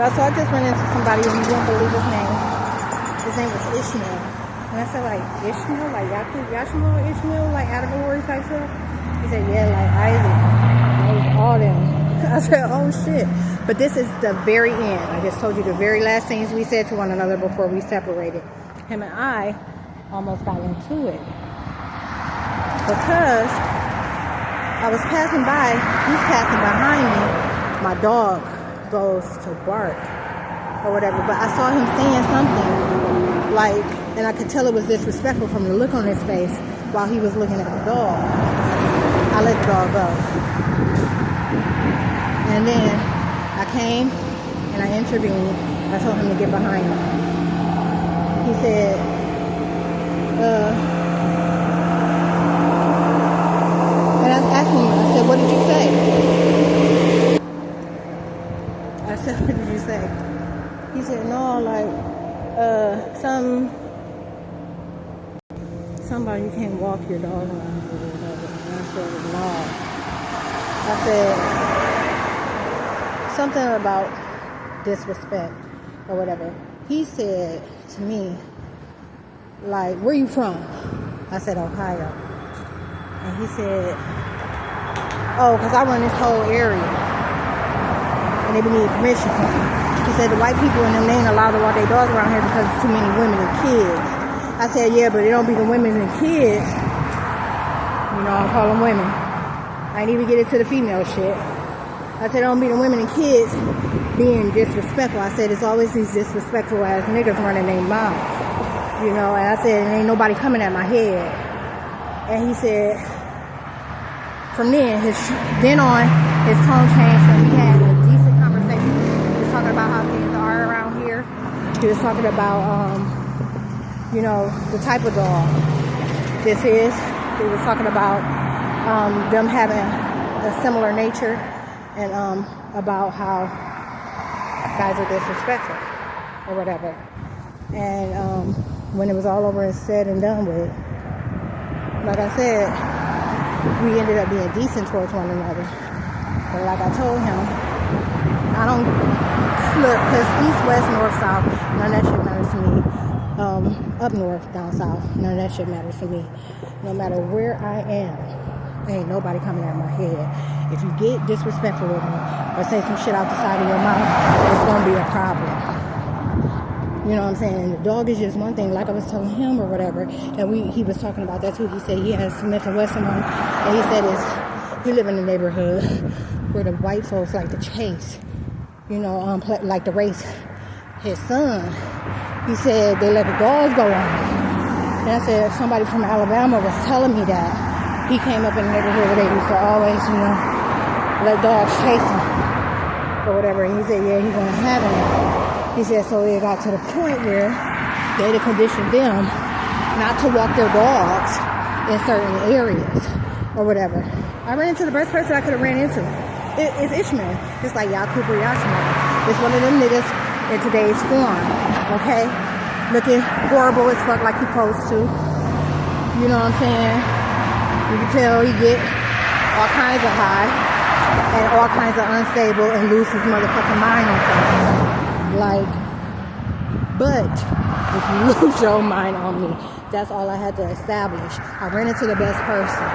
So I just went into somebody and you won't believe his name. His name was Ishmael. And I said, like, Ishmael? Like Yakub, Ishmael? Like allegory type stuff? He said, yeah, like Isaac. All them. I said, oh shit. But this is the very end. I just told you the very last things we said to one another before we separated. Him and I almost got into it. Because I was passing by, he's passing behind me. My dog goes to bark or whatever. But I saw him saying something like, and I could tell it was disrespectful from the look on his face while he was looking at the dog. I let the dog go. And then I came and I intervened. I told him to get behind me. He said, and I asked him, I said, what did you say? I said, what did you say? He said, no, like, somebody you can't walk your dog around or whatever. And I said, no. I said, something about disrespect or whatever. He said to me, like, where you from? I said, Ohio. And he said, oh, because I run this whole area. And they need permission from me. He said, the white people in them, they ain't allowed to walk their dogs around here because there's too many women and kids. I said, yeah, but it don't be the women and kids. You know, I call them women. I ain't even get into the female shit. I said, it don't be the women and kids being disrespectful. I said, it's always these disrespectful ass niggas running their mouths. You know, and I said, ain't nobody coming at my head. And he said, from then on, his tone changed and we had a decent conversation. He was talking about how things are around here. He was talking about, you know, the type of dog this is. He was talking about them having a similar nature and about how guys are disrespectful or whatever. And when it was all over and said and done with, like I said, we ended up being decent towards one another. But like I told him, I don't look, because east, west, north, south, none of that shit matters to me. Up north, down south, none of that shit matters to me. No matter where I am, ain't nobody coming at my head. If you get disrespectful with me or say some shit out the side of your mouth, it's gonna be a problem. You know what I'm saying? And the dog is just one thing, like I was telling him or whatever. And he was talking about that too. He said he has Smith and Wesson on, and he said he live in a neighborhood where the white folks like to chase, you know, like to race his son. He said they let the dogs go on. And I said somebody from Alabama was telling me that he came up in a neighborhood where they used to always, you know, let dogs chase him or whatever. And he said, yeah, he's gonna have it. He said, so it got to the point where they had conditioned them not to walk their dogs in certain areas or whatever. I ran into the best person I could have ran into. It's Ishmael. It's like Yakub or Ishmael. It's one of them niggas in today's form, okay? Looking horrible as fuck like he's supposed to. You know what I'm saying? You can tell he get all kinds of high and all kinds of unstable and lose his motherfucking mind on things. Like, but if you lose your mind on me, that's all I had to establish. I ran into the best person.